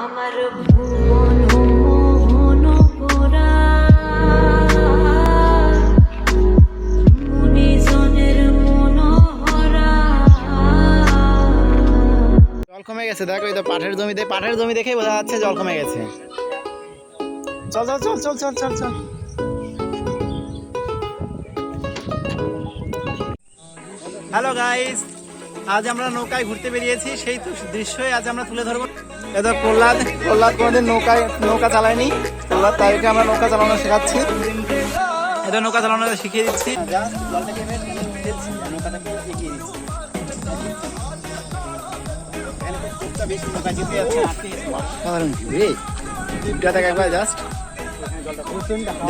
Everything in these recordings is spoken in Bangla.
আমার ভুবন মোহন পোড়া মুনিজনের মনোহরা। জল কমে গেছে, দেখো এই তো পাটের জমি দেখেই বোঝা যাচ্ছে জল কমে গেছে। চল চল চল চল চল চল চল। হ্যালো গাইস, আজ আমরা নৌকায় ঘুরতে বেরিয়েছি, সেই দৃশ্যই আজ আমরা তুলে ধরবো। এটা প্রহ্লাদ কোনোদিন নৌকা চালায়নি, প্রহ্লাদ তাইকে আমরা নৌকা চালানো শেখাচ্ছি। এটা নৌকা চালানো শিখিয়ে দিচ্ছি।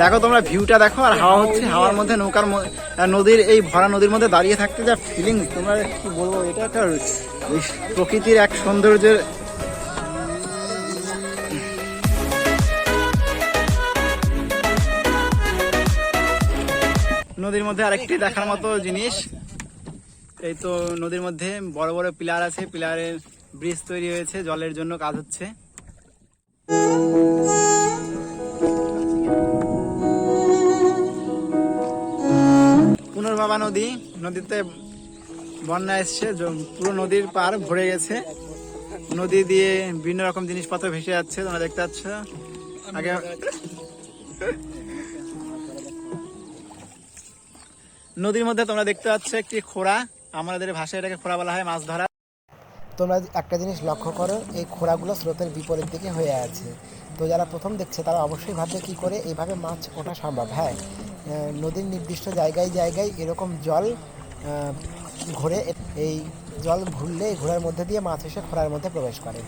দেখো তোমরা ভিউটা দেখো, আর হাওয়া হচ্ছে, হাওয়ার মধ্যে নৌকার নদীর এই ভরা নদীর মধ্যে দাঁড়িয়ে থাকতে যা ফিলিং, তোমরা কি বলবো, এটা একটা প্রকৃতির এক সৌন্দর্যের। নদীর মধ্যে আরেকটি দেখার মতো জিনিস, এই তো নদীর মধ্যে বড় বড় পিলার আছে, পিলারে ব্রিজ তৈরি হয়েছে, জলের জন্য কাজ হচ্ছে। পুনর্ভবা নদী, নদীতে বন্যা এসছে, পুরো নদীর পার ভরে গেছে, নদী দিয়ে বিভিন্ন রকম জিনিসপত্র ভেসে যাচ্ছে, তোমরা দেখতে পাচ্ছ। আগে নদীর মধ্যে তোমরা দেখতে পাচ্ছ একটি খোড়া, আমাদের ভাষায় এটাকে খোড়া বলা হয়, মাছ ধরা। তোমরা একটা জিনিস লক্ষ্য করো, এই খোড়াগুলো স্রোতের বিপরীত দিকে হয়ে আছে। তো যারা প্রথম দেখছে তারা অবশ্যই ভাববে কী করে এইভাবে মাছ ওঠা সম্ভব। হ্যাঁ, নদীর নির্দিষ্ট জায়গায় জায়গায় এরকম জল ঘুরে, এই জল ঘুরলে এই ঘোড়ার মধ্যে দিয়ে মাছ এসে খোড়ার মধ্যে প্রবেশ করে।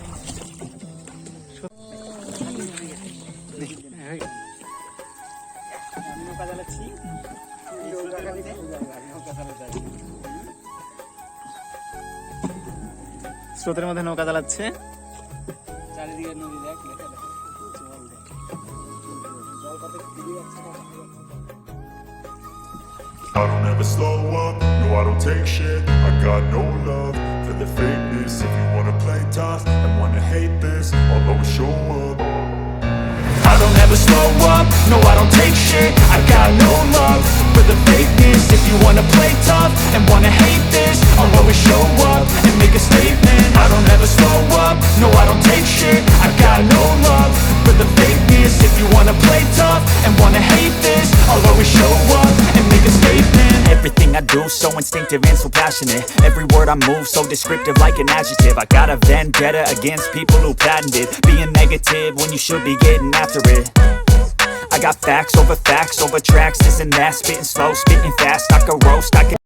স্রোতের মধ্যে নৌকা চালাচ্ছে। I don't ever slow up, no I don't take shit. I got no love for the fakeness. If you wanna play tough and wanna hate this, I'll always show up. I don't ever slow up, no I don't take shit. I got no love for the fakeness. If you wanna play tough and wanna hate this, I'll always show up and make a statement. I don't ever slow up, no I don't take shit. I got no love for the fakeness. If you wanna play tough and wanna hate this, I'll always show up and make a statement. Everything I do so instinctive and so passionate. Every word I move so descriptive like an adjective. I got a vendetta against people who patented being negative when you should be getting after it. I got facts over tracks, this and that. Spitting slow, spitting fast, I can roast, I can